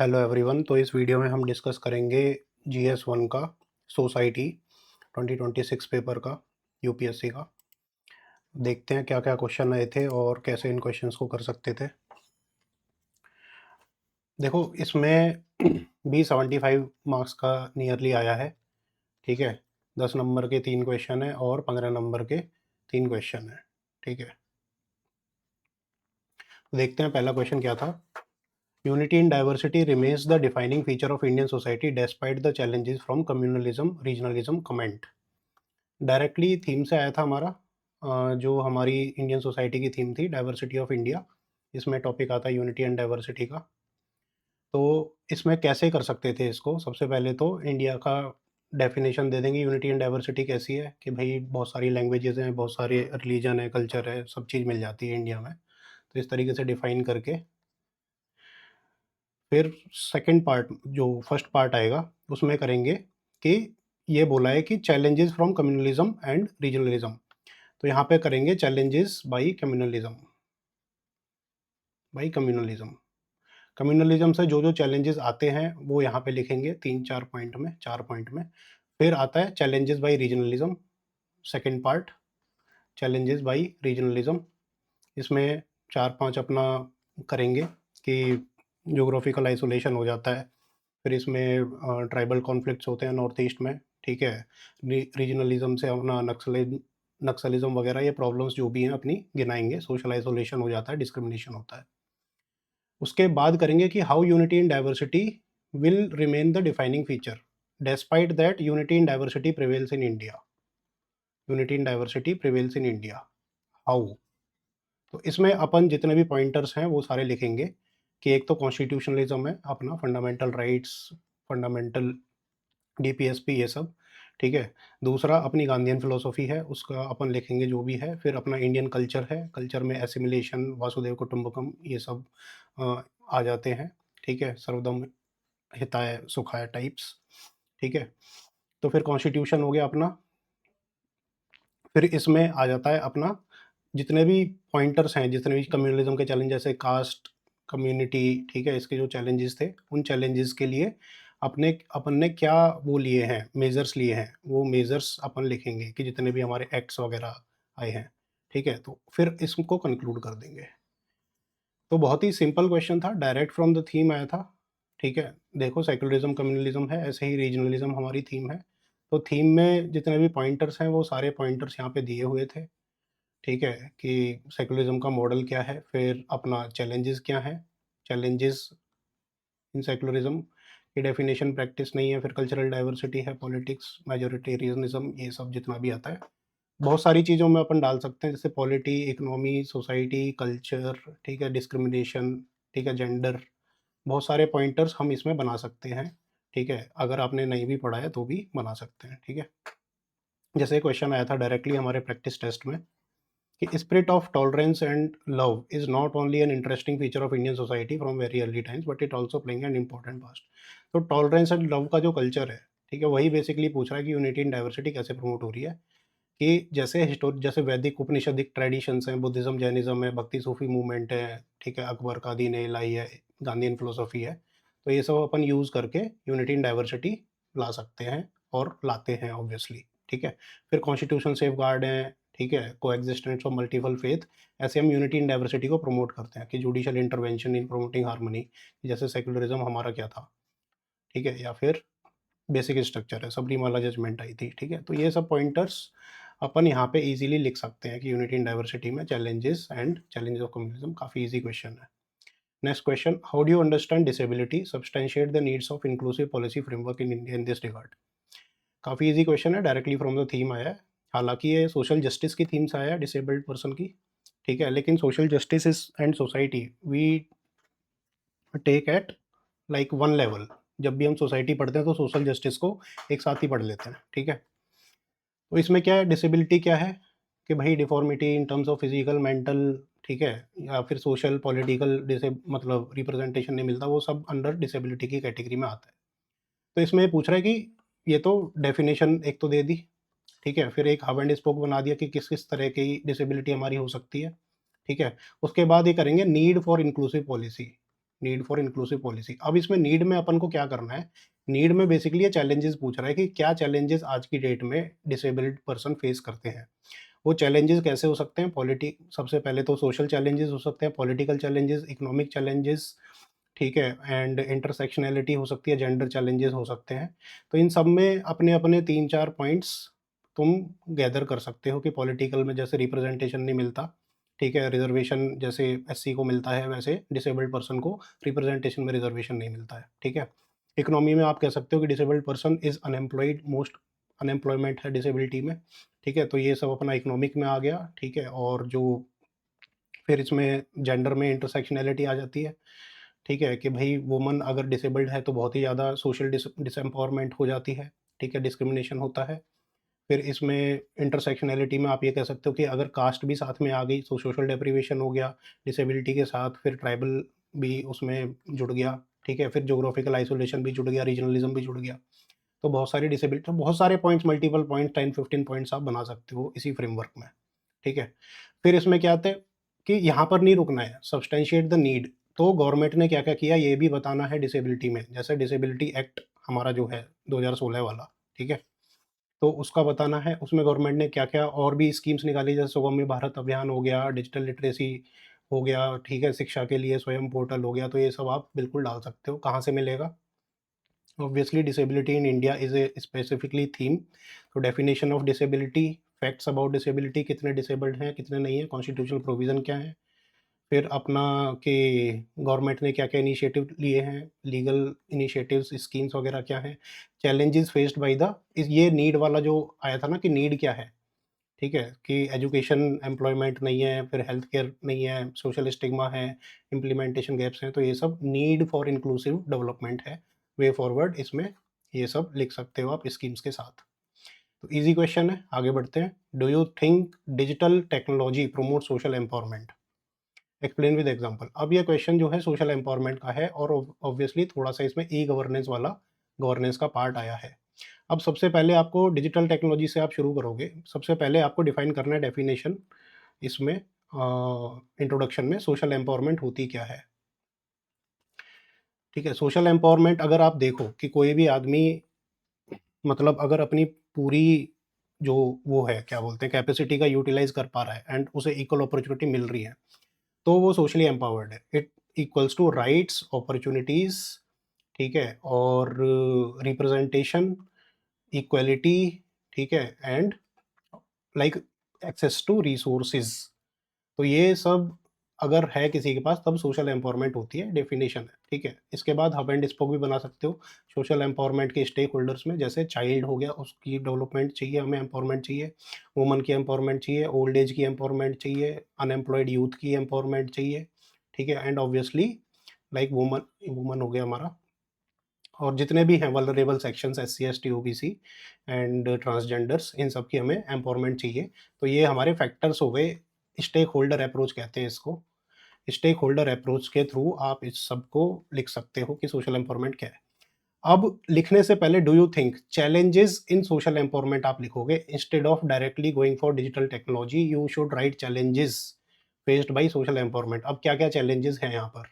Hello everyone. तो इस video में हम डिस्कस करेंगे जीएस वन का सोसाइटी 2026 पेपर का यूपीएससी का। देखते हैं क्या क्या क्वेश्चन आए थे और कैसे इन क्वेश्चंस को कर सकते थे। देखो इसमें भी 75 मार्क्स का नियरली आया है। ठीक है, 10 नंबर के 3 क्वेश्चन है और 15 नंबर के 3 क्वेश्चन है। ठीक है, तो देखते हैं पहला क्वेश्चन क्या था। Unity in diversity remains the defining feature of Indian society despite the challenges from communalism regionalism comment. Directly theme से आया था हमारा। जो हमारी इंडियन सोसाइटी की थीम थी डाइवर्सिटी ऑफ इंडिया, इसमें टॉपिक आता है यूनिटी एंड डाइवर्सिटी का। तो इसमें कैसे कर सकते थे इसको, सबसे पहले तो इंडिया का डेफिनेशन दे देंगे। यूनिटी एंड डाइवर्सिटी कैसी है कि भाई बहुत सारी लैंग्वेजेस हैं, बहुत सारे रिलीजन है, कल्चर है, सब चीज़ मिल जाती है इंडिया में। तो इस तरीके से डिफाइन करके फिर सेकंड पार्ट, जो फर्स्ट पार्ट आएगा उसमें करेंगे कि ये बोला है कि challenges from communalism and regionalism. तो यहाँ पे करेंगे चैलेंजेस बाई कम्युनलिज्म। कम्युनलिज्म से जो जो चैलेंजेस आते हैं वो यहाँ पे लिखेंगे 3-4 पॉइंट में, 4 पॉइंट में। फिर आता है challenges by regionalism, second part challenges by regionalism. इसमें 4-5 अपना करेंगे कि ज्योग्राफिकल आइसोलेशन हो जाता है। फिर इसमें ट्राइबल कॉन्फ्लिक्ट्स होते हैं नॉर्थ ईस्ट में। ठीक है, रीजनलिज्म से अपना नक्सलिज्म वगैरह ये प्रॉब्लम्स जो भी हैं अपनी गिनाएंगे। सोशल आइसोलेशन हो जाता है, डिस्क्रिमिनेशन होता है। उसके बाद करेंगे कि how unity in diversity will remain the defining feature despite that unity in diversity prevails in India. Unity in diversity prevails in India, how. तो इसमें अपन जितने भी पॉइंटर्स हैं वो सारे लिखेंगे कि एक तो कॉन्स्टिट्यूशनलिज्म है अपना, फंडामेंटल राइट्स, फंडामेंटल डीपीएसपी ये सब। ठीक है, दूसरा अपनी गांधीयन फिलोसॉफी है, उसका अपन लिखेंगे जो भी है। फिर अपना इंडियन कल्चर है, कल्चर में एसिमिलेशन, वासुदेव कुटुंबकम, ये सब आ जाते हैं। ठीक है, सर्वदम हिताय सुखाय टाइप्स। ठीक है, तो फिर कॉन्स्टिट्यूशन हो गया अपना। फिर इसमें आ जाता है अपना जितने भी पॉइंटर्स हैं, जितने भी कम्युनलिज्म के चैलेंज, जैसे कास्ट कम्युनिटी। ठीक है, इसके जो चैलेंजेस थे उन चैलेंजेस के लिए अपने अपन ने क्या वो लिए हैं, मेजर्स लिए हैं, वो मेजर्स अपन लिखेंगे कि जितने भी हमारे एक्ट्स वगैरह आए हैं। ठीक है, तो फिर इसको कंक्लूड कर देंगे। तो बहुत ही सिंपल क्वेश्चन था, डायरेक्ट फ्रॉम द थीम आया था। ठीक है, देखो सेक्युलरिज्म कम्युनलिज्म है, ऐसे ही रीजनलिज्म हमारी थीम है। तो थीम में जितने भी पॉइंटर्स हैं वो सारे पॉइंटर्स यहाँ पे दिए हुए थे। ठीक है, कि सेकुलरिज्म का मॉडल क्या है, फिर अपना चैलेंजेस क्या है, चैलेंजेस इन सेकुलरिज्म की डेफिनेशन प्रैक्टिस नहीं है, फिर कल्चरल डाइवर्सिटी है, पॉलिटिक्स, मेजोरिटेरियनिज्म, ये सब जितना भी आता है। बहुत सारी चीज़ों में अपन डाल सकते हैं, जैसे पॉलिटी, इकोनॉमी, सोसाइटी, कल्चर। ठीक है, डिस्क्रिमिनेशन। ठीक है, जेंडर, बहुत सारे पॉइंटर्स हम इसमें बना सकते हैं। ठीक है, अगर आपने नहीं भी पढ़ा है तो भी बना सकते हैं। ठीक है, जैसे क्वेश्चन आया था डायरेक्टली हमारे प्रैक्टिस टेस्ट में कि spirit of tolerance and love is not only an interesting feature of Indian society from very early times but it also playing an important past. तो टॉलरेंस एंड लव का जो culture है, ठीक है, वही basically पूछ रहा है कि यूनिटी इन डाइवर्सिटी कैसे प्रमोट हो रही है। कि जैसे जैसे वैदिक उपनिषदिक ट्रेडिशंस हैं, बुद्धिज्म, जैनिज्म है, भक्ति सूफी मूवमेंट है। ठीक है, अकबर का दीन इलाही है, गांधीयन फिलोसॉफी है। तो ये सब अपन यूज़ करके यूनिटी इन डाइवर्सिटी ला सकते हैं और लाते हैं ऑब्वियसली। ठीक है, फिर कॉन्स्टिट्यूशन सेफ गार्ड है। ठीक है, को एग्जिस्टेंस ऑफ मल्टीपल फेथ। ऐसे हम यूनिटी इन डाइवर्सिटी को प्रमोट करते हैं कि जुडिशियल इंटरवेंशन इन प्रमोटिंग हार्मनी, जैसे सेकुलरिज्म हमारा क्या था। ठीक है, या फिर बेसिक स्ट्रक्चर है, सबरीमाला जजमेंट आई थी। ठीक है, तो ये सब पॉइंटर्स अपन यहाँ पे इजीली लिख सकते हैं कि यूनिटी इन डाइवर्सिटी में challenges and challenges of communism. काफ़ी इजी क्वेश्चन है। Next question, how do you understand disability substantiate the needs of inclusive policy framework in India in this regard. काफ़ी इजी क्वेश्चन है, directly from the theme आया है। हालांकि ये social justice की theme से आया है, डिसेबल्ड पर्सन की। ठीक है, लेकिन social justice is and society we take at like one level. जब भी हम सोसाइटी पढ़ते हैं तो सोशल जस्टिस को एक साथ ही पढ़ लेते हैं। ठीक है, तो इसमें क्या है, डिसेबिलिटी क्या है कि भाई deformity in terms of physical, mental. ठीक है, या फिर सोशल पॉलिटिकल डिसे मतलब रिप्रेजेंटेशन नहीं मिलता, वो सब अंडर डिसेबिलिटी की कैटेगरी में आता है। तो इसमें ये पूछ रहा है कि ये तो डेफिनेशन एक तो दे दी। ठीक है, फिर एक हब एंड स्पोक बना दिया कि किस किस तरह की डिसेबिलिटी हमारी हो सकती है। ठीक है, उसके बाद ये करेंगे need for inclusive policy. Need for inclusive policy. अब इसमें नीड में अपन को क्या करना है, नीड में बेसिकली ये चैलेंजेस पूछ रहा है कि क्या चैलेंजेस आज की डेट में डिसेबल्ड पर्सन फेस करते हैं। वो चैलेंजेस कैसे हो सकते हैं, सबसे पहले तो सोशल चैलेंजेस हो सकते हैं, पॉलिटिकल चैलेंजेस, इकोनॉमिक चैलेंजेस, ठीक है, एंड इंटरसेक्शनैलिटी हो सकती है, जेंडर चैलेंजेस हो सकते हैं। तो इन सब में अपने-अपने 3-4 पॉइंट्स तुम गैदर कर सकते हो कि पॉलिटिकल में जैसे रिप्रेजेंटेशन नहीं मिलता, ठीक है, रिज़र्वेशन जैसे एससी को मिलता है वैसे डिसेबल्ड पर्सन को रिप्रेजेंटेशन में रिज़र्वेशन नहीं मिलता है, ठीक है। इकोनॉमी में आप कह सकते हो कि disabled person is unemployed, most unemployment है डिसेबिलिटी में, ठीक है। तो ये सब अपना इकोनॉमिक में आ गया, ठीक है। और जो फिर इसमें जेंडर में इंटरसेक्शनैलिटी आ जाती है, ठीक है, कि भई वुमन अगर डिसेबल्ड है तो बहुत ही ज़्यादा सोशल डिसएम्पावरमेंट हो जाती है, ठीक है, डिस्क्रिमिनेशन होता है। फिर इसमें इंटरसेक्शनैलिटी में आप ये कह सकते हो कि अगर कास्ट भी साथ में आ गई तो सोशल डेप्रिवेशन हो गया डिसेबिलिटी के साथ, फिर ट्राइबल भी उसमें जुड़ गया, ठीक है, फिर ज्योग्राफिकल आइसोलेशन भी जुड़ गया, रीजनलिज्म भी जुड़ गया। तो बहुत सारी डिसेबिलिटी, तो बहुत सारे पॉइंट्स, मल्टीपल पॉइंट्स, 10-15 पॉइंट्स आप बना सकते हो इसी फ्रेमवर्क में, ठीक है। फिर इसमें क्या आता है कि यहाँ पर नहीं रुकना है, सब्सटैंशिएट द नीड। तो गवर्नमेंट ने क्या-क्या किया ये भी बताना है डिसेबिलिटी में। जैसे डिसेबिलिटी एक्ट हमारा जो है 2016 वाला, ठीक है? तो उसका बताना है, उसमें गवर्नमेंट ने क्या-क्या और भी स्कीम्स निकाली, जैसे सुगम्य भारत अभियान हो गया, डिजिटल लिटरेसी हो गया, ठीक है, शिक्षा के लिए स्वयं पोर्टल हो गया, तो ये सब आप बिल्कुल डाल सकते हो। कहाँ से मिलेगा? Obviously disability in India is a specifically theme. तो definition of disability, facts about disability, कितने डिसेबल्ड हैं, कितने नहीं हैं, कॉन्स्टिट्यूशनल प्रोविज़न क्या है, फिर अपना कि गवर्नमेंट ने क्या-क्या इनिशिएटिव लिए हैं, लीगल इनिशिएटिव्स, स्कीम्स वगैरह क्या हैं, चैलेंजेस फेस्ड बाय द इस ये नीड वाला जो आया था ना कि नीड क्या है, ठीक है? कि एजुकेशन, एम्प्लॉयमेंट नहीं है, फिर हेल्थ केयर नहीं है, सोशल स्टिग्मा है, इम्प्लीमेंटेशन गैप्स हैं, तो ये सब नीड फॉर इंक्लूसिव डेवलपमेंट है। वे फॉरवर्ड इसमें ये सब लिख सकते हो आप स्कीम्स के साथ। तो ईज़ी क्वेश्चन है, आगे बढ़ते हैं। Do you think digital technology promote social empowerment? Explain with example. अब ये क्वेश्चन जो है सोशल एम्पावरमेंट का है और ऑब्वियसली थोड़ा-सा इसमें ई गवर्नेंस वाला गवर्नेंस का पार्ट आया है। अब सबसे पहले आपको डिजिटल टेक्नोलॉजी से आप शुरू करोगे। सबसे पहले आपको डिफाइन करना है डेफिनेशन इसमें इंट्रोडक्शन में सोशल एम्पावरमेंट होती क्या है? ठीक है, सोशल एम्पावरमेंट अगर आप देखो कि कोई भी आदमी मतलब अगर अपनी पूरी जो वो है क्या बोलते हैं कैपेसिटी का यूटिलाइज़ कर पा रहा है एंड उसे इक्वल अपॉर्च्युनिटी मिल रही है, तो वो सोशली एम्पावर्ड है। It equals to rights, opportunities, ठीक है? और रिप्रेजेंटेशन, इक्वालिटी, ठीक है? And like access to resources. तो ये सब अगर है किसी के पास तब सोशल एम्पावरमेंट होती है, डेफिनेशन है, ठीक है? इसके बाद हब एंड स्पोक भी बना सकते हो सोशल एम्पावरमेंट के स्टेक होल्डर्स में, जैसे चाइल्ड हो गया उसकी डेवलपमेंट चाहिए, हमें एम्पावरमेंट चाहिए, वुमन की एम्पावरमेंट चाहिए, ओल्ड एज की एम्पावरमेंट चाहिए, अनएम्प्लॉयड यूथ की एम्पावरमेंट चाहिए, ठीक है? And obviously like woman woman हो गया हमारा, और जितने भी हैं vulnerable sections SC, ST, OBC and transgenders, इन सब की हमें एम्पावरमेंट चाहिए। तो ये हमारे फैक्टर्स हो गए, स्टेक होल्डर अप्रोच कहते हैं इसको। स्टेक होल्डर अप्रोच के थ्रू आप इस सब को लिख सकते हो कि सोशल एम्पावरमेंट क्या है। अब लिखने से पहले do you think challenges in social empowerment आप लिखोगे, instead of directly going for digital technology you should write challenges faced by social empowerment. अब क्या-क्या चैलेंजेस हैं यहाँ पर?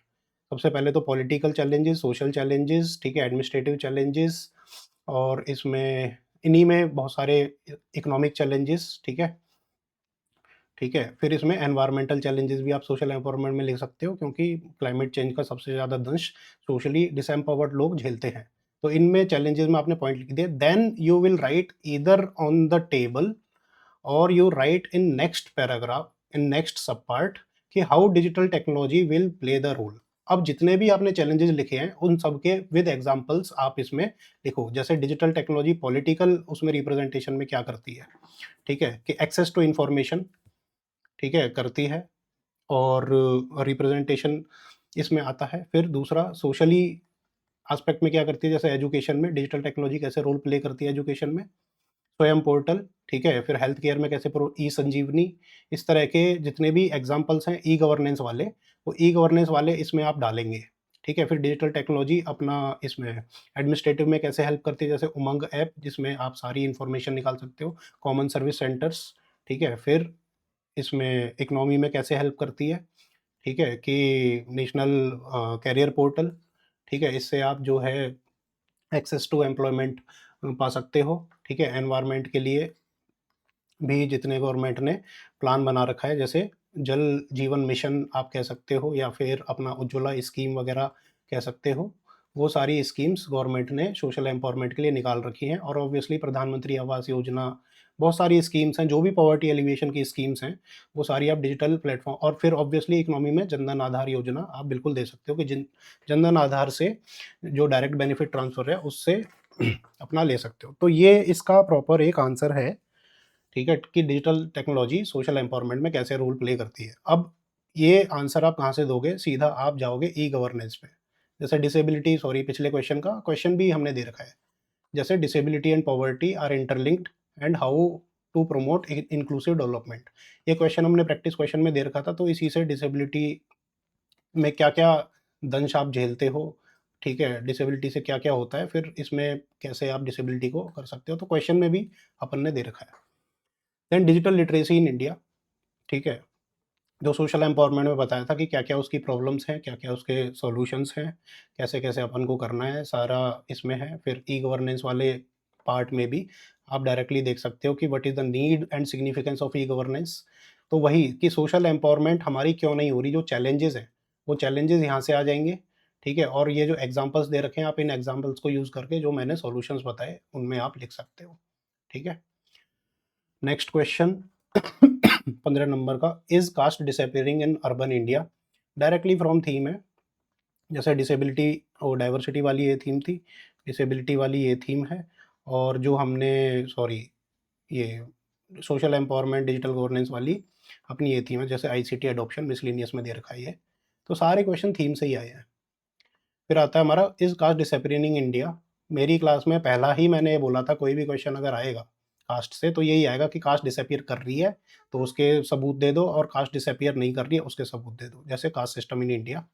सबसे पहले तो पॉलिटिकल चैलेंजेस, सोशल चैलेंजेस, ठीक है, एडमिनिस्ट्रेटिव चैलेंजेस, और इसमें इन्हीं में बहुत सारे इकोनॉमिक चैलेंजेस, ठीक है? ठीक है, फिर इसमें एनवायरमेंटल चैलेंजेस भी आप सोशल एम्पावरमेंट में लिख सकते हो, क्योंकि क्लाइमेट चेंज का सबसे ज़्यादा दंश सोशली डिसएम्पावर्ड लोग झेलते हैं। तो इनमें चैलेंजेस में आपने पॉइंट लिख दिए, then you will write either on the table or you write in next paragraph, in next sub part, कि how digital technology will play the role. अब जितने भी आपने चैलेंजेस लिखे हैं उन सब के विद एग्जांपल्स आप इसमें लिखो। जैसे डिजिटल टेक्नोलॉजी पॉलिटिकल उसमें रिप्रेजेंटेशन में क्या करती है, ठीक है, कि एक्सेस टू इंफॉर्मेशन, ठीक है, करती है, और रिप्रेजेंटेशन इसमें आता है। फिर दूसरा सोशली एस्पेक्ट में क्या करती है, जैसे एजुकेशन में डिजिटल टेक्नोलॉजी कैसे रोल प्ले करती है एजुकेशन में, स्वयं पोर्टल, ठीक है, फिर हेल्थ केयर में कैसे प्रो ई संजीवनी, इस तरह के जितने भी एग्जांपल्स हैं ई गवर्नेंस वाले, वो ई गवर्नेंस वाले इसमें आप डालेंगे, ठीक है। फिर डिजिटल टेक्नोलॉजी अपना इसमें एडमिनिस्ट्रेटिव में कैसे हेल्प करती है, जैसे उमंग ऐप जिसमें आप सारी इन्फॉर्मेशन निकाल सकते हो, कॉमन सर्विस सेंटर्स, ठीक है। फिर इसमें इकोनॉमी में कैसे हेल्प करती है, ठीक है, कि नेशनल कैरियर पोर्टल, ठीक है, इससे आप जो है एक्सेस टू एम्प्लॉयमेंट पा सकते हो, ठीक है। एनवायरनमेंट के लिए भी जितने गवर्नमेंट ने प्लान बना रखा है, जैसे जल जीवन मिशन आप कह सकते हो, या फिर अपना उज्ज्वला स्कीम वगैरह कह सकते हो, वो सारी स्कीम्स गवर्नमेंट ने सोशल एम्पावरमेंट के लिए निकाल रखी हैं। और ऑब्वियसली प्रधानमंत्री आवास योजना, बहुत सारी स्कीम्स हैं, जो भी पॉवर्टी एलिवेशन की स्कीम्स हैं, वो सारी आप डिजिटल प्लेटफॉर्म, और फिर ऑब्वियसली इकोनॉमी में जनधन आधार योजना आप बिल्कुल दे सकते हो, कि जनधन आधार से जो डायरेक्ट बेनिफिट ट्रांसफर है उससे अपना ले सकते हो। तो ये इसका प्रॉपर एक आंसर है, ठीक है, कि डिजिटल टेक्नोलॉजी सोशल एम्पावरमेंट में कैसे रोल प्ले करती है। अब ये आंसर आप कहाँ से दोगे? सीधा आप जाओगे ई गवर्नेंस पे। जैसे डिसेबिलिटी, सॉरी पिछले क्वेश्चन का क्वेश्चन भी हमने दे रखा है, जैसे disability and poverty are interlinked and how to promote inclusive development. ये क्वेश्चन हमने प्रैक्टिस क्वेश्चन में दे रखा था, तो इसी से डिसेबिलिटी में क्या क्या दंश आप झेलते हो, ठीक है, डिसेबिलिटी से क्या क्या होता है, फिर इसमें कैसे आप डिसेबिलिटी को कर सकते हो, तो क्वेश्चन में भी अपन ने दे रखा है। Then digital literacy in India, ठीक है, जो सोशल एम्पावरमेंट में बताया था कि क्या-क्या उसकी प्रॉब्लम्स हैं, क्या-क्या उसके सॉल्यूशंस हैं, कैसे-कैसे अपन को करना है, सारा इसमें है। फिर ई गवर्नेंस वाले पार्ट में भी आप डायरेक्टली देख सकते हो कि what is the need and significance of e governance. तो वही कि सोशल एम्पावरमेंट हमारी क्यों नहीं हो रही, जो चैलेंजेज़ हैं, वो चैलेंजेज़ यहाँ से आ जाएँगे, ठीक है? और ये जो एग्ज़ाम्पल्स दे रखे हैं, आप इन एग्ज़ाम्पल्स को यूज़ करके जो मैंने सॉल्यूशंस बताए, उनमें आप लिख सकते हो, ठीक है? नेक्स्ट क्वेश्चन 15 नंबर का, is caste disappearing in urban India? Directly from theme है, जैसे डिसेबिलिटी और डाइवर्सिटी वाली ये थीम थी, डिसेबिलिटी वाली ये थीम है, और जो हमने सॉरी ये सोशल एम्पावरमेंट डिजिटल गवर्नेंस वाली अपनी ये थीम है, जैसे आईसीटी एडॉप्शन मिसलेनियस में दे रखा है ये। तो सारे क्वेश्चन थीम से ही आए हैं। फिर आता है हमारा, is caste disappearing in India? मेरी क्लास में पहला ही मैंने ये बोला था, कोई भी क्वेश्चन अगर आएगा कास्ट से तो यही आएगा कि कास्ट डिसअपियर कर रही है तो उसके सबूत दे दो, और कास्ट डिसअपियर नहीं कर रही है उसके सबूत दे दो। जैसे कास्ट सिस्टम इन इंडिया,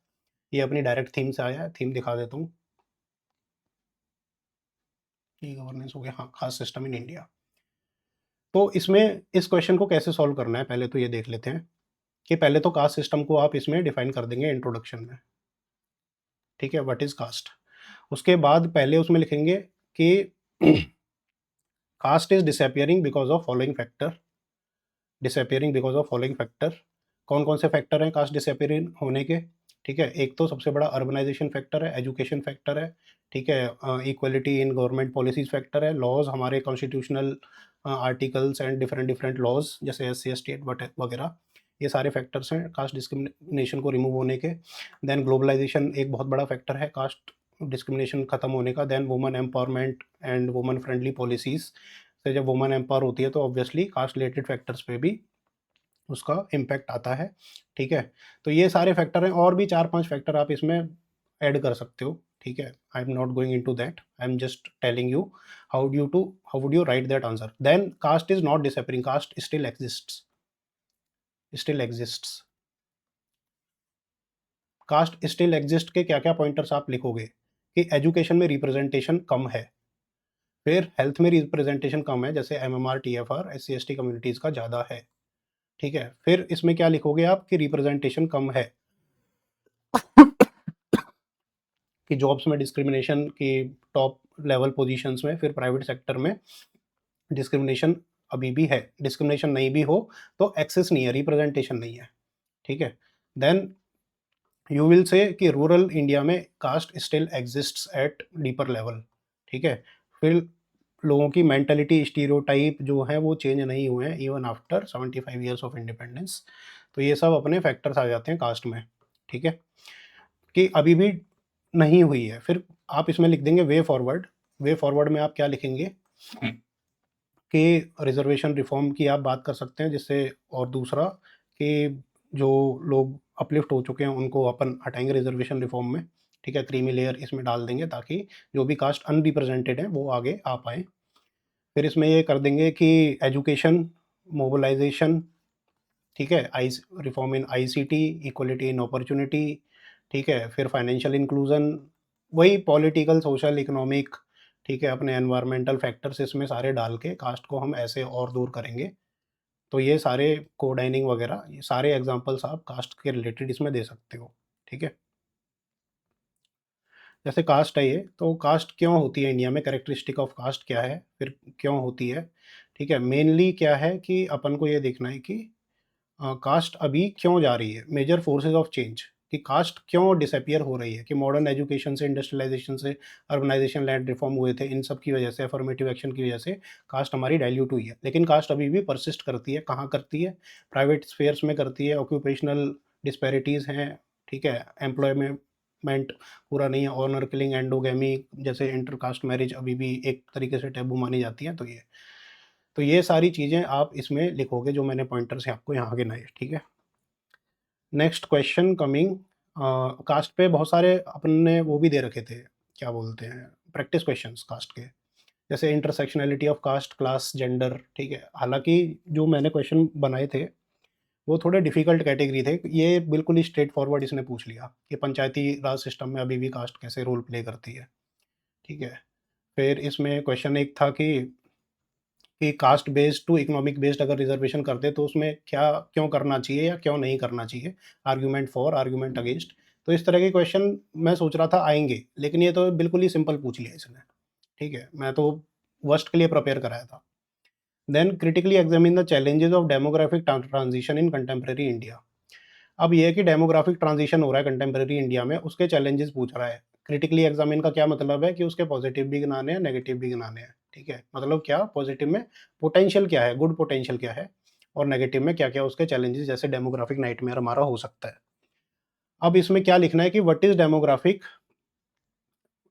ये अपनी डायरेक्ट थीम से आया है, थीम दिखा देता हूँ। ई गवर्नेंस हो गया, हाँ, कास्ट सिस्टम इन इंडिया। तो इसमें इस क्वेश्चन को कैसे सॉल्व करना है, पहले तो ये देख लेते हैं कि पहले तो कास्ट सिस्टम को आप इसमें डिफाइन कर देंगे इंट्रोडक्शन में, ठीक है, व्हाट इज कास्ट। उसके बाद पहले उसमें लिखेंगे कि caste is disappearing because of following factor, disappearing because of following factor. कौन कौन से फैक्टर हैं कास्ट डिसअपियरिंग होने के? ठीक है, एक तो सबसे बड़ा अर्बनाइजेशन फैक्टर है, एजुकेशन फैक्टर है, ठीक है, equality in government policies factor है, लॉज हमारे constitutional articles and different different laws, जैसे एस सी एस टी वगैरह, ये सारे फैक्टर्स हैं कास्ट डिस्क्रिमिनेशन को रिमूव होने के। देन ग्लोबलाइजेशन एक बहुत बड़ा फैक्टर है कास्ट डिस्क्रिमिनेशन खत्म होने का। Then women empowerment and women friendly policies से जब वुमेन एम्पावर होती है तो ऑब्वियसली कास्ट रिलेटेड फैक्टर्स पे भी उसका इम्पैक्ट आता है, ठीक है। तो ये सारे फैक्टर हैं, और भी 4-5 फैक्टर आप इसमें ऐड कर सकते हो, ठीक है। I am not going into that, I am just telling you how would you write that answer. Then caste is not disappearing, caste still exists. Caste still exist के क्या क्या पॉइंटर्स आप लिखोगे? कि एजुकेशन में रिप्रेजेंटेशन कम है, फिर हेल्थ में रिप्रेजेंटेशन कम है, जैसे MMR TFR S C S T communities का ज़्यादा है, ठीक है। फिर इसमें क्या लिखोगे आप कि रिप्रेजेंटेशन कम है कि जॉब्स में डिस्क्रिमिनेशन की टॉप लेवल पोजीशंस में, फिर प्राइवेट सेक्टर में डिस्क्रिमिनेशन अभी भी है। डिस्क्रिमिनेशन नहीं भी हो तो एक्सेस नहीं है, रिप्रेजेंटेशन नहीं है, ठीक है। देन यू विल से कि रूरल इंडिया में caste still exists at deeper level, ठीक है। फिर लोगों की मेंटालिटी स्टीरियोटाइप जो है वो चेंज नहीं हुए हैं even after 75 years of independence. तो ये सब अपने फैक्टर्स आ जाते हैं कास्ट में, ठीक है, कि अभी भी नहीं हुई है। फिर आप इसमें लिख देंगे वे फॉरवर्ड। वे फॉरवर्ड में आप क्या लिखेंगे कि रिजर्वेशन रिफॉर्म की आप बात कर सकते हैं, जिससे, और दूसरा कि जो लोग अपलिफ्ट हो चुके हैं उनको अपन हटाएंगे रिजर्वेशन रिफॉर्म में, ठीक है। क्रीमी लेयर इसमें डाल देंगे ताकि जो भी कास्ट अनरिप्रेजेंटेड है वो आगे आ पाए। फिर इसमें ये कर देंगे कि एजुकेशन मोबिलाइजेशन, ठीक है, आई reform in ICT, equality in opportunity, ठीक है। फिर फाइनेंशियल इंक्लूजन, वही पॉलिटिकल सोशल इकोनॉमिक, ठीक है, अपने एनवायरमेंटल फैक्टर्स इसमें सारे डाल के कास्ट को हम ऐसे और दूर करेंगे। तो ये सारे कोडाइनिंग वगैरह ये सारे एग्जांपल्स आप कास्ट के रिलेटेड इसमें दे सकते हो, ठीक है। जैसे कास्ट है ये, तो कास्ट क्यों होती है इंडिया में, कैरेक्टरिस्टिक ऑफ कास्ट क्या है, फिर क्यों होती है, ठीक है। मेनली क्या है कि अपन को ये देखना है कि कास्ट अभी क्यों जा रही है, मेजर फोर्सेस ऑफ चेंज, कि कास्ट क्यों डिसअपियर हो रही है, कि मॉडर्न एजुकेशन से, इंडस्ट्रियलाइजेशन से, अर्बनाइजेशन, लैंड रिफॉर्म हुए थे, इन सब की वजह से, अफर्मेटिव एक्शन की वजह से कास्ट हमारी डाइल्यूट हुई है। लेकिन कास्ट अभी भी परसिस्ट करती है, कहाँ करती है, प्राइवेट स्फेयर्स में करती है, ऑक्यूपेशनल डिस्पैरिटीज़ हैं, ठीक है, एम्प्लॉयमेंट पूरा नहीं है, ऑनर किलिंग, एंडोगेमी जैसे इंटर कास्ट मैरिज अभी भी एक तरीके से टैबू मानी जाती हैं। तो ये सारी चीज़ें आप इसमें लिखोगे जो मैंने पॉइंटर्स हैं आपको यहाँ गिनाए, ठीक है। नेक्स्ट क्वेश्चन कमिंग, कास्ट पे बहुत सारे अपन ने वो भी दे रखे थे, क्या बोलते हैं, प्रैक्टिस क्वेश्चंस कास्ट के, जैसे intersectionality of caste, class, gender, ठीक है। हालांकि जो मैंने क्वेश्चन बनाए थे वो थोड़े डिफिकल्ट कैटेगरी थे, ये बिल्कुल ही स्ट्रेट फॉरवर्ड इसने पूछ लिया कि पंचायती राज सिस्टम में अभी भी कास्ट कैसे रोल प्ले करती है, ठीक है। फिर इसमें क्वेश्चन एक था कि caste based to economic based अगर रिजर्वेशन करते तो उसमें क्या क्यों करना चाहिए या क्यों नहीं करना चाहिए, आर्ग्यूमेंट फॉर, आर्ग्यूमेंट अगेंस्ट। तो इस तरह के क्वेश्चन मैं सोच रहा था आएंगे, लेकिन ये तो बिल्कुल ही सिंपल पूछ लिया इसने, ठीक है। मैं तो वर्स्ट के लिए प्रिपेयर कराया था। Then critically examine the challenges of demographic transition in contemporary India. अब ये है कि डेमोग्राफिक ट्रांजिशन हो रहा है कंटेम्प्रेरी इंडिया में, उसके चैलेंजेस पूछ रहा है। क्रिटिकली एग्जामिन का क्या मतलब है कि उसके पॉजिटिव भी गिनाने हैं, नेगेटिव भी गिनाने हैं, ठीक है। मतलब क्या, पॉजिटिव में पोटेंशियल क्या है, गुड पोटेंशियल क्या है, और नेगेटिव में क्या क्या उसके चैलेंजेस, जैसे डेमोग्राफिक नाइटमेयर हमारा हो सकता है। अब इसमें क्या लिखना है कि व्हाट इज डेमोग्राफिक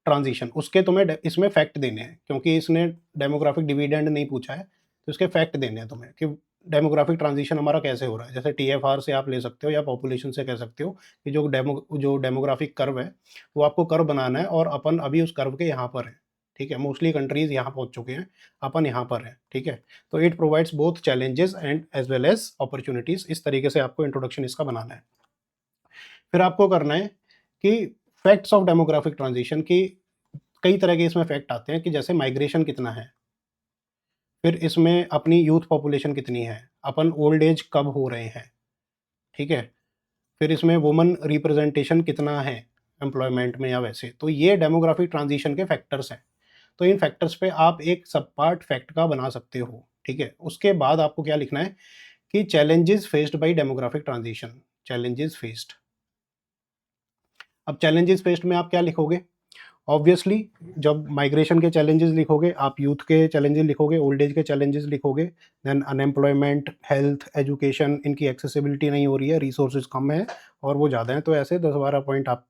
ट्रांजिशन, उसके तुम्हें इसमें फैक्ट देने हैं, क्योंकि इसने डेमोग्राफिक डिविडेंड नहीं पूछा है, तो इसके फैक्ट देने हैं तुम्हें कि डेमोग्राफिक ट्रांजिशन हमारा कैसे हो रहा है। जैसे टीएफआर से आप ले सकते हो या पॉपुलेशन से कह सकते हो कि जो डेमोग्राफिक कर्व है वो आपको कर्व बनाना है, और अपन अभी उस कर्व के यहाँ पर हैं, ठीक है। मोस्टली कंट्रीज यहाँ पहुँच चुके हैं, अपन यहाँ पर हैं, ठीक है। तो it provides both challenges and as well as opportunities, इस तरीके से आपको इंट्रोडक्शन इसका बनाना है। फिर आपको करना है कि फैक्ट्स ऑफ डेमोग्राफिक ट्रांजिशन की, कई तरह के इसमें फैक्ट आते हैं कि जैसे माइग्रेशन कितना है, फिर इसमें अपनी यूथ पॉपुलेशन कितनी है, अपन ओल्ड एज कब हो रहे हैं, ठीक है। फिर इसमें वुमन रिप्रेजेंटेशन कितना है एम्प्लॉयमेंट में या वैसे, तो ये डेमोग्राफिक ट्रांजिशन के फैक्टर्स हैं। तो इन फैक्टर्स पे आप एक सब पार्ट फैक्ट का बना सकते हो, ठीक है। उसके बाद आपको क्या लिखना है कि challenges faced by demographic transition, challenges faced. अब चैलेंजेस फेस्ड में आप क्या लिखोगे, ऑब्वियसली जब माइग्रेशन के चैलेंजेस लिखोगे, आप यूथ के चैलेंजेस लिखोगे, ओल्ड एज के चैलेंजेस लिखोगे, देन अनएम्प्लॉयमेंट, हेल्थ, एजुकेशन, इनकी एक्सेसिबिलिटी नहीं हो रही है, रिसोर्सेज कम है और वो ज़्यादा हैं, तो ऐसे 10-12 पॉइंट आप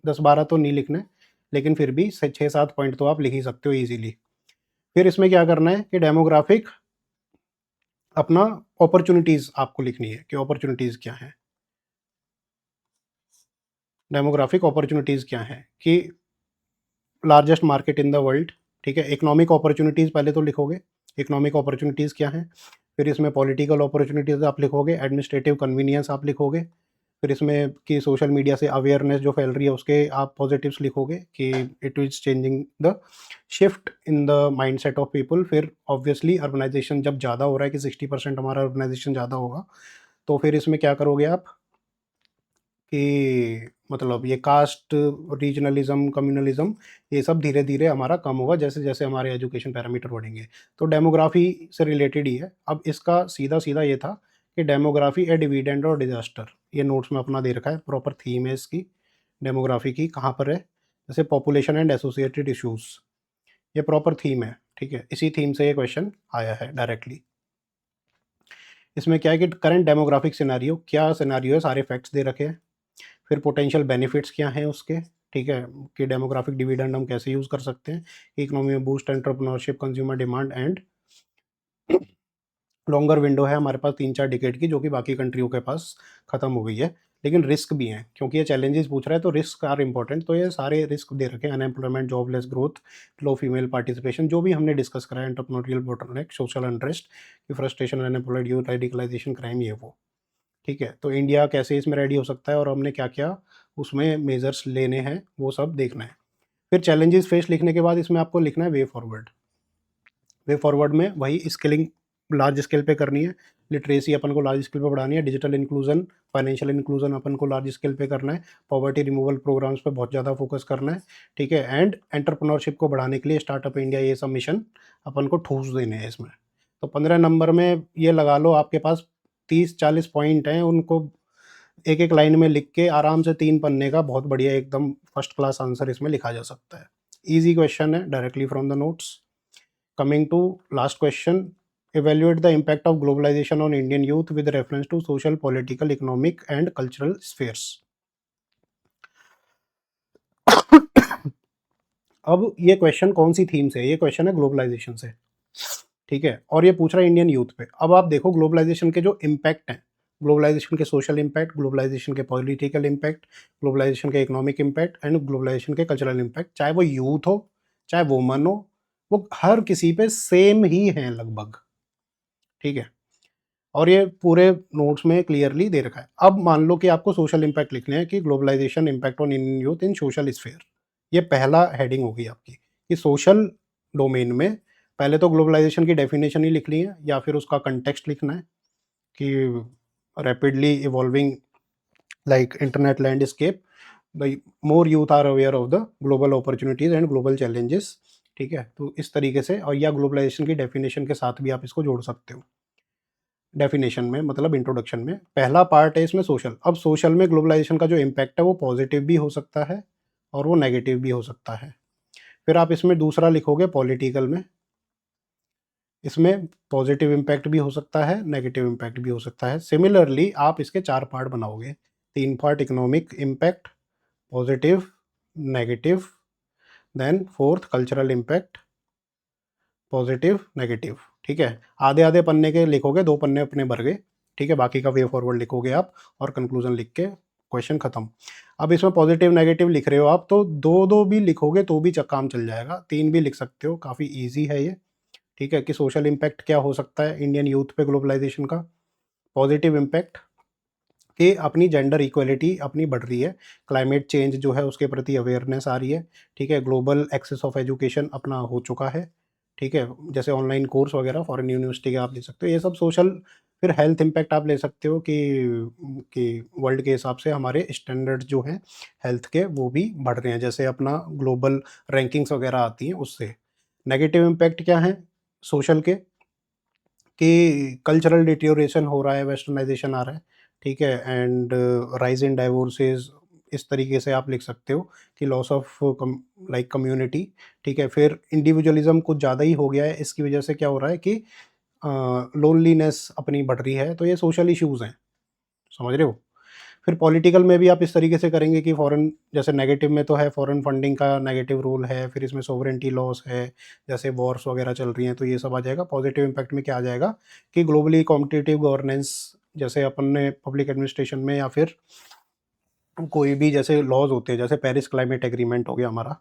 10-12 तो नहीं लिखने, लेकिन फिर भी 6-7 पॉइंट तो आप लिख ही सकते हो ईजिली। फिर इसमें क्या करना है कि डेमोग्राफिक अपना अपॉर्चुनिटीज़ आपको लिखनी है कि अपॉर्चुनिटीज़ क्या हैं, डेमोग्राफिक अपॉर्चुनिटीज़ क्या हैं, कि largest market in the world, ठीक है। इकोनॉमिक अपॉर्चुनिटीज़ पहले तो लिखोगे, इकोनॉमिक अपॉर्चुनिटीज़ क्या हैं। फिर इसमें पॉलिटिकल अपॉर्चुनिटीज़ आप लिखोगे, एडमिनिस्ट्रेटिव कन्वीनियंस आप लिखोगे। फिर इसमें कि सोशल मीडिया से अवेयरनेस जो फैल रही है उसके आप पॉजिटिव्स लिखोगे कि it is changing the shift in the mindset of people. फिर ऑब्वियसली अर्बनाइजेशन जब ज़्यादा हो रहा है कि 60% हमारा अर्बनाइजेशन ज़्यादा होगा, तो फिर इसमें क्या करोगे आप कि मतलब ये कास्ट, रीजनलिज्म, कम्युनलिज्म, ये सब धीरे-धीरे हमारा कम होगा जैसे-जैसे हमारे एजुकेशन पैरामीटर बढ़ेंगे। तो डेमोग्राफी से रिलेटेड ही है। अब इसका सीधा-सीधा ये था कि डेमोग्राफी ए डिविडेंड और डिज़ास्टर, ये नोट्स में अपना दे रखा है, प्रॉपर थीम है इसकी, डेमोग्राफी की कहाँ पर है, जैसे पॉपुलेशन एंड एसोसिएटेड इश्यूज़, ये प्रॉपर थीम है, ठीक है। इसी थीम से ये क्वेश्चन आया है डायरेक्टली। इसमें क्या है कि करंट डेमोग्राफिक सिनेरियो, क्या सिनेरियो है, सारे फैक्ट्स दे रखे हैं। फिर पोटेंशियल बेनिफिट्स क्या हैं उसके, ठीक है, कि डेमोग्राफिक डिविडेंड हम कैसे यूज़ कर सकते हैं, इकोनॉमी में boost, entrepreneurship, consumer demand and longer window है हमारे पास 3-4 डिकेड की, जो कि बाकी कंट्रियों के पास ख़त्म हो गई है। लेकिन रिस्क भी हैं, क्योंकि ये चैलेंजेस पूछ रहा है तो रिस्क आर इंपॉर्टेंट, तो ये सारे रिस्क दे रखे हैं, unemployment, jobless growth, low female participation, जो भी हमने डिस्कस करा है, entrepreneurial bottleneck, social unrest, frustration, unemployed youth, radicalization, crime, ये वो, ठीक है। तो इंडिया कैसे इसमें रेडी हो सकता है और हमने क्या-क्या उसमें मेजर्स लेने हैं, वो सब देखना है। फिर चैलेंजेस फेस लिखने के बाद इसमें आपको लिखना है वे फॉरवर्ड। वे फॉरवर्ड में वही स्किलिंग लार्ज स्केल पे करनी है, लिटरेसी अपन को लार्ज स्केल पे बढ़ानी है, डिजिटल इंक्लूजन, फाइनेंशियल इंक्लूजन अपन को लार्ज स्केल पे करना है, पॉवर्टी रिमूवल प्रोग्राम्स पे बहुत ज़्यादा फोकस करना है, ठीक है, एंड एंटरप्रेन्योरशिप को बढ़ाने के लिए स्टार्टअप इंडिया, ये सब मिशन अपन को ठूस देने हैं इसमें। तो 15 नंबर में ये लगा लो आपके पास 30-40 पॉइंट हैं, उनको एक एक लाइन में लिख के आराम से 3 पन्ने का बहुत बढ़िया एकदम फर्स्ट क्लास आंसर इसमें लिखा जा सकता है। ईजी क्वेश्चन है, directly from the notes. Coming to last question, evaluate the impact of globalization on Indian youth with reference to social, political, economic and cultural spheres. अब ये क्वेश्चन कौन सी theme से है? ये क्वेश्चन है ग्लोबलाइजेशन से, ठीक है, और ये पूछ रहा है इंडियन यूथ पे। अब आप देखो ग्लोबलाइजेशन के जो इम्पैक्ट हैं, ग्लोबलाइजेशन के सोशल इम्पैक्ट, ग्लोबलाइजेशन के पॉलिटिकल इम्पैक्ट, ग्लोबलाइजेशन के इकोनॉमिक इम्पैक्ट एंड ग्लोबलाइजेशन के कल्चरल इम्पैक्ट, चाहे वो यूथ हो चाहे वुमन हो, वो हर किसी पे सेम ही हैं लगभग, ठीक है, और ये पूरे नोट्स में क्लियरली दे रखा है। अब मान लो कि आपको सोशल इम्पैक्ट लिखने हैं कि globalization impact on Indian youth in social sphere, ये पहला हेडिंग होगी आपकी कि सोशल डोमेन में पहले तो ग्लोबलाइजेशन की डेफिनेशन ही लिखनी है या फिर उसका कंटेक्स्ट लिखना है कि rapidly evolving like internet landscape, the more youth are aware of the global opportunities and global challenges, ठीक है, तो इस तरीके से, और या ग्लोबलाइजेशन की डेफिनेशन के साथ भी आप इसको जोड़ सकते हो। डेफिनेशन में मतलब इंट्रोडक्शन में पहला पार्ट है इसमें सोशल। अब सोशल में ग्लोबलाइजेशन का जो इम्पैक्ट है वो पॉजिटिव भी हो सकता है और वो नेगेटिव भी हो सकता है। फिर आप इसमें दूसरा लिखोगे पॉलिटिकल में, इसमें पॉजिटिव इम्पैक्ट भी हो सकता है, नेगेटिव इम्पैक्ट भी हो सकता है। सिमिलरली आप इसके 4 पार्ट बनाओगे, 3 part economic impact, positive, negative, then fourth cultural impact, positive, negative, ठीक है। आधे आधे पन्ने के लिखोगे, 2 पन्ने अपने भर गए, ठीक है, बाकी का वे फॉरवर्ड लिखोगे आप और कंक्लूजन लिख के क्वेश्चन खत्म। अब इसमें पॉजिटिव नेगेटिव लिख रहे हो आप तो 2-2 भी लिखोगे तो भी काम चल जाएगा, 3 भी लिख सकते हो, काफ़ी ईजी है ये, ठीक है, कि सोशल इम्पैक्ट क्या हो सकता है इंडियन यूथ पे ग्लोबलाइजेशन का। पॉजिटिव इम्पैक्ट कि अपनी जेंडर इक्वलिटी अपनी बढ़ रही है, क्लाइमेट चेंज जो है उसके प्रति अवेयरनेस आ रही है, ठीक है, ग्लोबल एक्सेस ऑफ एजुकेशन अपना हो चुका है, ठीक है, जैसे ऑनलाइन कोर्स वगैरह फॉरेन यूनिवर्सिटी के आप ले सकते हो, ये सब सोशल। फिर हेल्थ इम्पैक्ट आप ले सकते हो कि वर्ल्ड के हिसाब से हमारे स्टैंडर्ड्स जो हैं हेल्थ के वो भी बढ़ रहे हैं, जैसे अपना ग्लोबल रैंकिंग्स वगैरह आती हैं उससे। नेगेटिव इम्पैक्ट क्या है सोशल के कि कल्चरल डिटेरियोरेशन हो रहा है, वेस्टर्नाइजेशन आ रहा है, ठीक है, एंड राइज इन डाइवोर्सेस, इस तरीके से आप लिख सकते हो कि लॉस ऑफ लाइक कम्युनिटी, ठीक है। फिर इंडिविजुअलिज्म कुछ ज़्यादा ही हो गया है, इसकी वजह से क्या हो रहा है कि लोनलीनेस अपनी बढ़ रही है, तो ये सोशल इश्यूज़ हैं, समझ रहे हो। फिर पॉलिटिकल में भी आप इस तरीके से करेंगे कि फॉरेन, जैसे नेगेटिव में तो है फॉरेन फंडिंग का नेगेटिव रोल है, फिर इसमें सोवरेंटी लॉस है, जैसे वॉर्स वगैरह चल रही हैं, तो ये सब आ जाएगा। पॉजिटिव इम्पैक्ट में क्या आ जाएगा कि ग्लोबली कॉम्पिटिटिव गवर्नेंस, जैसे अपन ने पब्लिक एडमिनिस्ट्रेशन में या फिर कोई भी जैसे लॉज होते हैं, जैसे पेरिस क्लाइमेट एग्रीमेंट हो गया हमारा,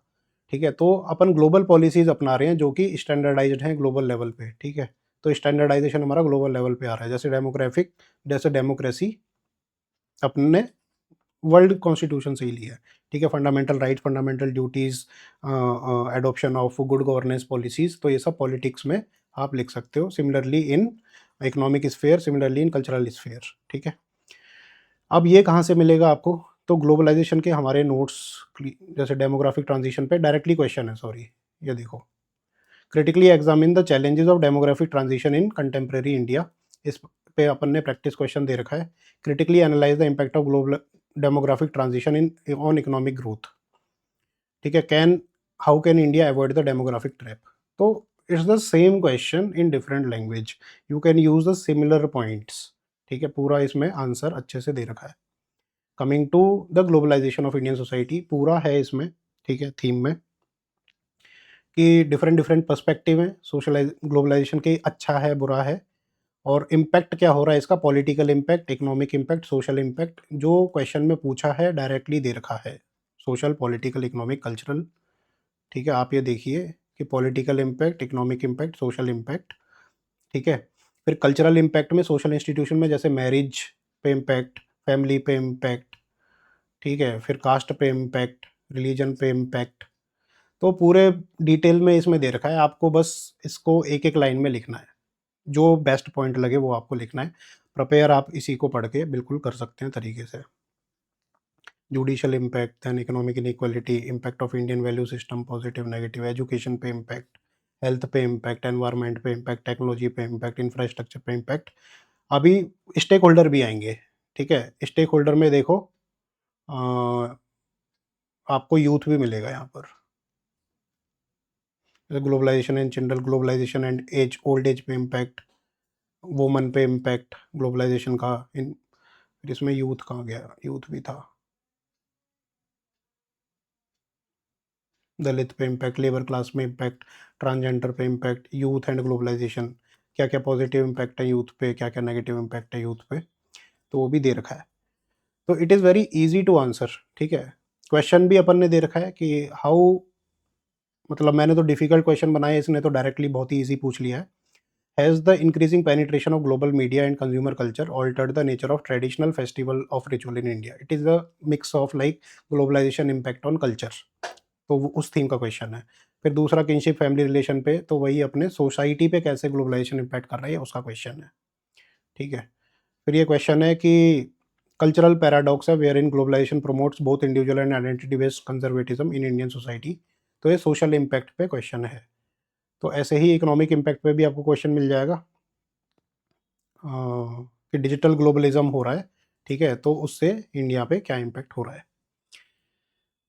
ठीक है, तो अपन ग्लोबल पॉलिसीज़ अपना रहे हैं जो कि स्टैंडर्डाइज्ड हैं ग्लोबल लेवल पे, ठीक है, तो स्टैंडर्डाइजेशन हमारा ग्लोबल लेवल पे आ रहा है, जैसे डेमोक्रेसी अपने वर्ल्ड कॉन्स्टिट्यूशन से ही लिया है, ठीक है, fundamental right, fundamental duties, adoption of good governance policies, तो ये सब पॉलिटिक्स में आप लिख सकते हो। Similarly in economic sphere, similarly in cultural sphere, ठीक है। अब ये कहाँ से मिलेगा आपको, तो ग्लोबलाइजेशन के हमारे नोट्स, जैसे डेमोग्राफिक ट्रांजिशन पे डायरेक्टली क्वेश्चन है, सॉरी, ये देखो, critically examine the challenges of demographic transition in contemporary India, इस पे अपन ने प्रैक्टिस क्वेश्चन दे रखा है। Critically analyse the impact of global demographic transition in on economic growth, ठीक है, how can India avoid the demographic trap, तो it's the same question in different language, you can use the similar points, ठीक है, पूरा इसमें answer अच्छे से दे रखा है। Coming to the globalization of Indian society पूरा है इसमें, ठीक है, थीम में कि डिफरेंट डिफरेंट पर्सपेक्टिव हैं सोशलाइज ग्लोबलाइजेशन के, अच्छा है बुरा है, और इम्पैक्ट क्या हो रहा है इसका, political impact, economic impact, social impact, जो क्वेश्चन में पूछा है डायरेक्टली दे रखा है, सोशल, पॉलिटिकल, इकोनॉमिक, कल्चरल, ठीक है, आप ये देखिए कि political impact, economic impact, social impact, ठीक है। फिर कल्चरल इम्पैक्ट में सोशल इंस्टीट्यूशन में जैसे मैरिज पे इम्पैक्ट, फैमिली पे इम्पैक्ट, ठीक है, फिर कास्ट पे इम्पैक्ट, रिलीजन पे इम्पैक्ट, तो पूरे डिटेल में इसमें दे रखा है, आपको बस इसको एक एक लाइन में लिखना है, जो बेस्ट पॉइंट लगे वो आपको लिखना है। प्रिपेयर आप इसी को पढ़ के बिल्कुल कर सकते हैं तरीके से। Judicial impact, then economic inequality, impact of Indian value system, positive negative, education पे इम्पैक्ट, हेल्थ पे इम्पैक्ट, एनवायरनमेंट पे इम्पैक्ट, टेक्नोलॉजी पे इम्पैक्ट, इंफ्रास्ट्रक्चर पे इम्पैक्ट। अभी स्टेक होल्डर भी आएंगे, ठीक है। स्टेक होल्डर में देखो आपको यूथ भी मिलेगा यहाँ पर, globalization and children, globalization and age, old age पे इम्पैक्ट, वुमन पे इम्पैक्ट ग्लोबलाइजेशन का। इन इसमें यूथ कहाँ गया, यूथ भी था। दलित पे इम्पैक्ट, लेबर क्लास में इम्पैक्ट, ट्रांसजेंडर पे इम्पैक्ट, यूथ एंड ग्लोबलाइजेशन, क्या क्या पॉजिटिव इम्पैक्ट है यूथ पे, क्या क्या नेगेटिव इम्पैक्ट है यूथ पे, तो वो भी दे रखा है। तो it is very easy to answer, ठीक है। क्वेश्चन भी अपन ने दे रखा है कि हाउ, मतलब मैंने तो डिफिकल्ट क्वेश्चन बनाए, इसने तो डायरेक्टली बहुत ही ईजी पूछ लिया है। Has the increasing penetration of global media and consumer culture altered the nature of traditional festival of ritual in India? It is the mix of like globalization impact on culture, तो वो उस theme का question है। फिर दूसरा kinship family relation पे, तो वही अपने सोसाइटी पे कैसे ग्लोबलाइजेशन इम्पैक्ट कर रहा है उसका क्वेश्चन है, ठीक है। फिर ये क्वेश्चन है कि कल्चरल पैराडॉक्स है wherein globalization promotes both individual and identity based conservatism in Indian society, तो ये सोशल इम्पैक्ट पे क्वेश्चन है। तो ऐसे ही इकोनॉमिक इम्पैक्ट पे भी आपको क्वेश्चन मिल जाएगा कि डिजिटल ग्लोबलिज्म हो रहा है, ठीक है, तो उससे इंडिया पे क्या इम्पैक्ट हो रहा है।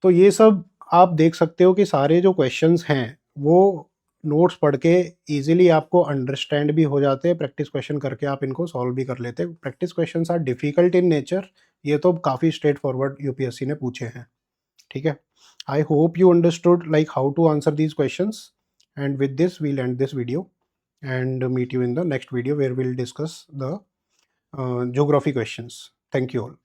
तो ये सब आप देख सकते हो कि सारे जो क्वेश्चंस हैं वो नोट्स पढ़ के इजीली आपको अंडरस्टैंड भी हो जाते हैं, प्रैक्टिस क्वेश्चन करके आप इनको सॉल्व भी कर लेते हैं। Practice questions are difficult in nature, ये तो काफ़ी स्ट्रेट फॉरवर्ड यूपीएससी ने पूछे हैं, ठीक है। I hope you understood like how to answer these questions, and with this we'll end this video and meet you in the next video where we'll discuss the geography questions. Thank you all.